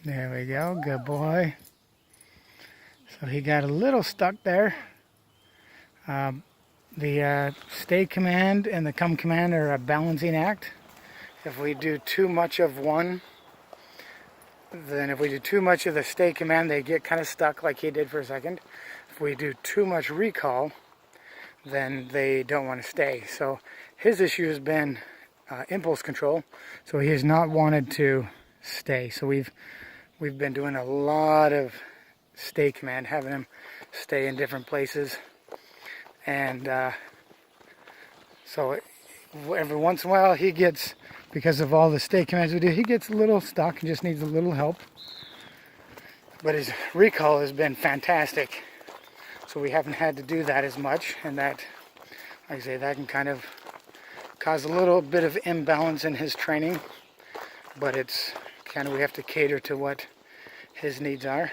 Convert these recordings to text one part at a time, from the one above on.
There we go. Good boy. So he got a little stuck there. The stay command and the come command are a balancing act. If we do too much of one, then if we do too much of the stay command, they get kind of stuck like he did for a second. If we do too much recall, then they don't want to stay. So his issue has been impulse control. So he has not wanted to stay. So we've been doing a lot of stay command, having him stay in different places. And so every once in a while he gets, because of all the stay commands we do, he gets a little stuck and just needs a little help. But his recall has been fantastic. So we haven't had to do that as much, and that, like I say, that can kind of cause a little bit of imbalance in his training, but it's kind of, we have to cater to what his needs are.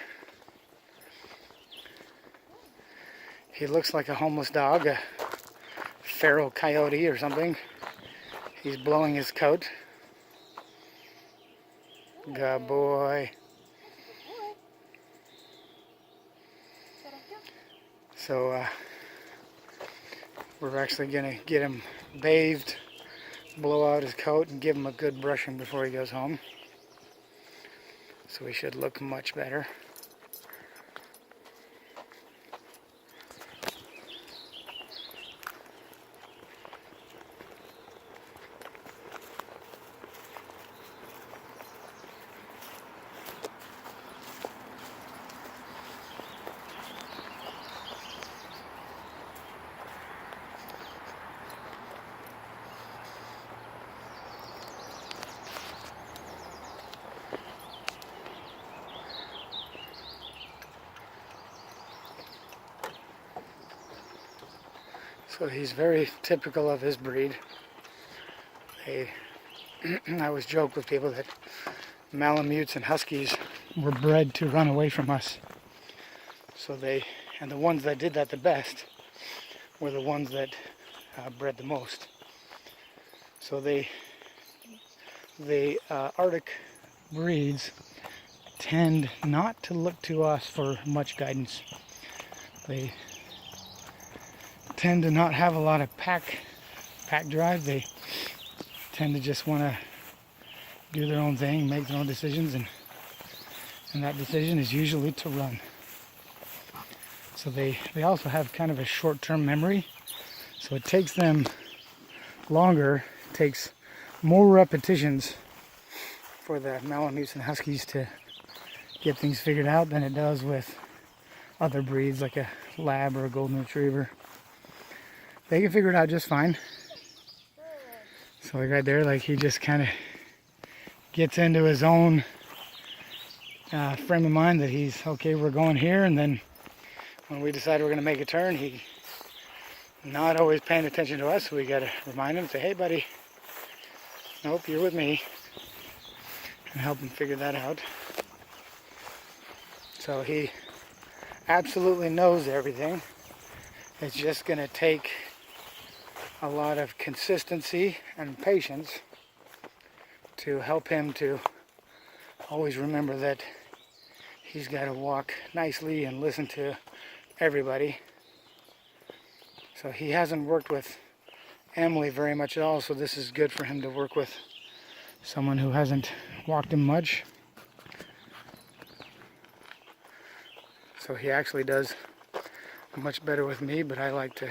He looks like a homeless dog, a feral coyote or something. He's blowing his coat. Good boy. So we're actually going to get him bathed, blow out his coat, and give him a good brushing before he goes home. So he should look much better. So he's very typical of his breed. I always joke with people that malamutes and huskies were bred to run away from us. So and the ones that did that the best were the ones that bred the most. So the Arctic breeds tend not to look to us for much guidance. They tend to not have a lot of pack drive. They tend to just want to do their own thing, make their own decisions, and that decision is usually to run. So they also have kind of a short-term memory. So it takes them longer, it takes more repetitions for the malamutes and huskies to get things figured out than it does with other breeds like a lab or a golden retriever. They can figure it out just fine. So like right there, like he just kind of gets into his own frame of mind that he's, okay, we're going here, and then when we decide we're going to make a turn, he not always paying attention to us, so we got to remind him, say, hey buddy, nope, you're with me, and help him figure that out. So he absolutely knows everything. It's just going to take a lot of consistency and patience to help him to always remember that he's got to walk nicely and listen to everybody. So he hasn't worked with Emily very much at all, so this is good for him to work with someone who hasn't walked him much. So he actually does much better with me, but I like to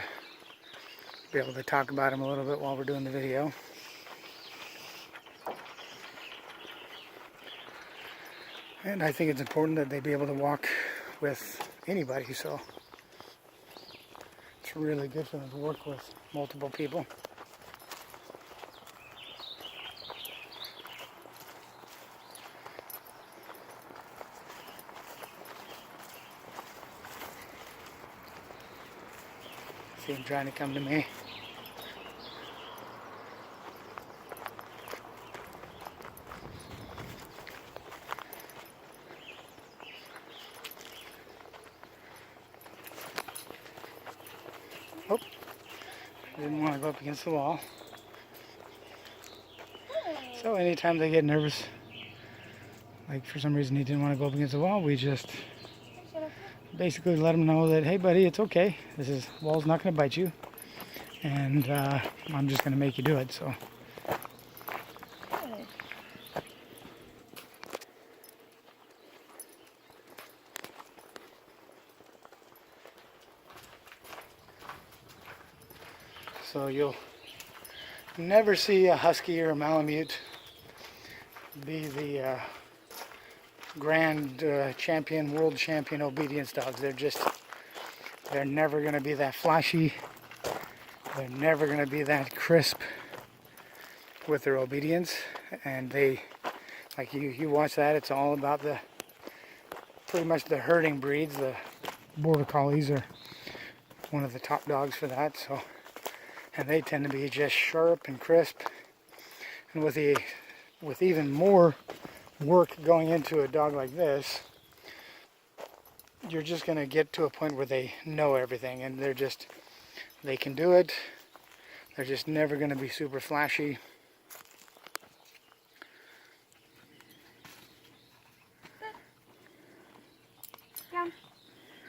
be able to talk about him a little bit while we're doing the video. And I think it's important that they be able to walk with anybody, so it's really good for them to work with multiple people. See him trying to come to me. Oh, I didn't want to go up against the wall. So anytime they get nervous, like for some reason he didn't want to go up against the wall, we just basically let him know that, hey buddy, it's okay. Wall's not going to bite you, and I'm just going to make you do it. So. So you'll never see a husky or a malamute be the grand champion, world champion obedience dogs. They're never going to be that flashy. They're never going to be that crisp with their obedience. And they, like you watch that, it's all about pretty much the herding breeds. The border collies are one of the top dogs for that. So, and they tend to be just sharp and crisp. And with even more work going into a dog like this, you're just going to get to a point where they know everything, and they can do it. They're just never going to be super flashy.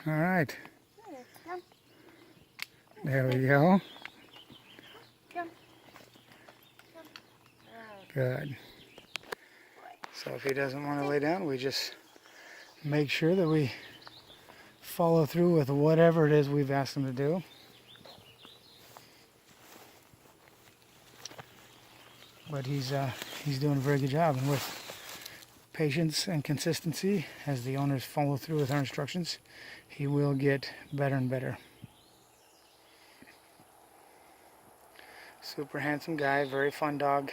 All right. There we go. Good. So if he doesn't want to lay down, we just make sure that we follow through with whatever it is we've asked him to do. But he's doing a very good job, and with patience and consistency, as the owners follow through with our instructions, he will get better and better. Super handsome guy, very fun dog.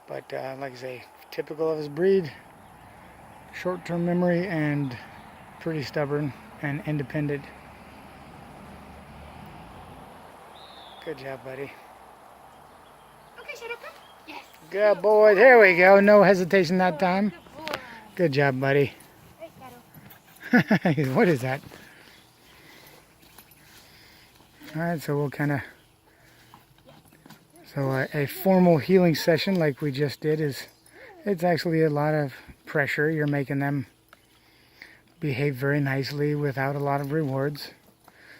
But like I say, typical of his breed, short-term memory, and pretty stubborn and independent. Good job, buddy. Okay, shut up. Yes. Good boy. There we go. No hesitation that time. Good job, buddy. What is that? All right, so we'll kind of... So a formal healing session like we just did it's actually a lot of pressure. You're making them behave very nicely without a lot of rewards.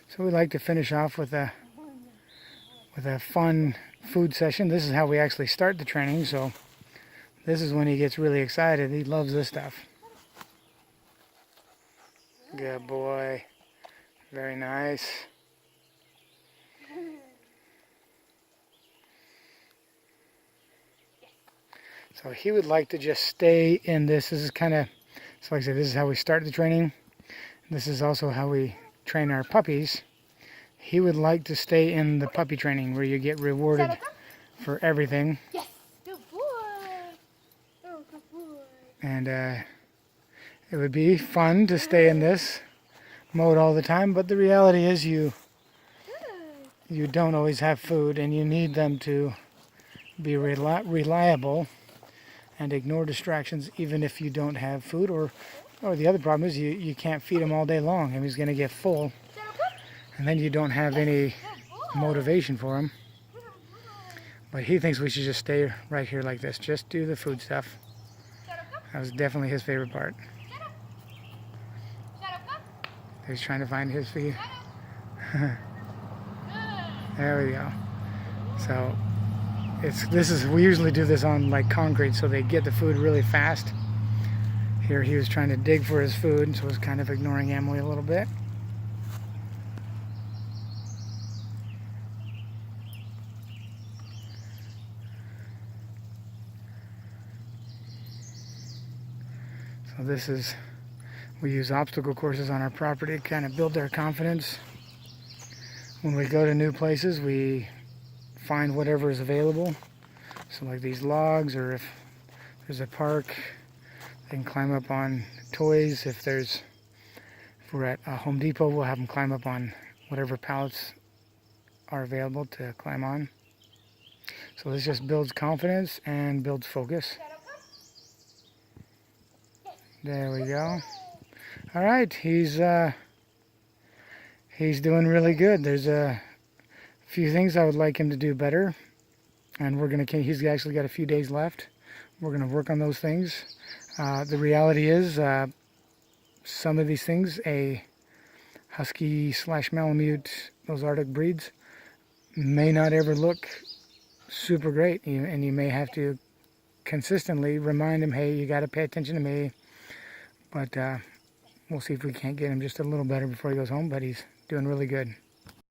So we like to finish off with a fun food session. This is how we actually start the training, so this is when he gets really excited. He loves this stuff. Good boy. Very nice. So he would like to just stay in this. This is kind of, so like I said, this is how we start the training. This is also how we train our puppies. He would like to stay in the puppy training where you get rewarded for everything. Yes, good boy. Oh, good boy. And it would be fun to stay in this mode all the time, but the reality is you don't always have food, and you need them to be reliable and ignore distractions even if you don't have food, or the other problem is you can't feed him all day long and he's going to get full, and then you don't have any motivation for him. But he thinks we should just stay right here like this, just do the food stuff. That was definitely his favorite part. He's trying to find his feet. There we go. So we usually do this on like concrete, so they get the food really fast. Here he was trying to dig for his food, so was kind of ignoring Emily a little bit. So we use obstacle courses on our property to kind of build their confidence. When we go to new places, we find whatever is available. So like these logs, or if there's a park, they can climb up on toys. If we're at a Home Depot, we'll have them climb up on whatever pallets are available to climb on. So this just builds confidence and builds focus. There we go. All right, he's doing really good. There's a few things I would like him to do better, and he's actually got a few days left. We're going to work on those things. The reality is, some of these things, a husky slash malamute, those Arctic breeds, may not ever look super great, and you may have to consistently remind him, hey, you got to pay attention to me. But we'll see if we can't get him just a little better before he goes home, but he's doing really good.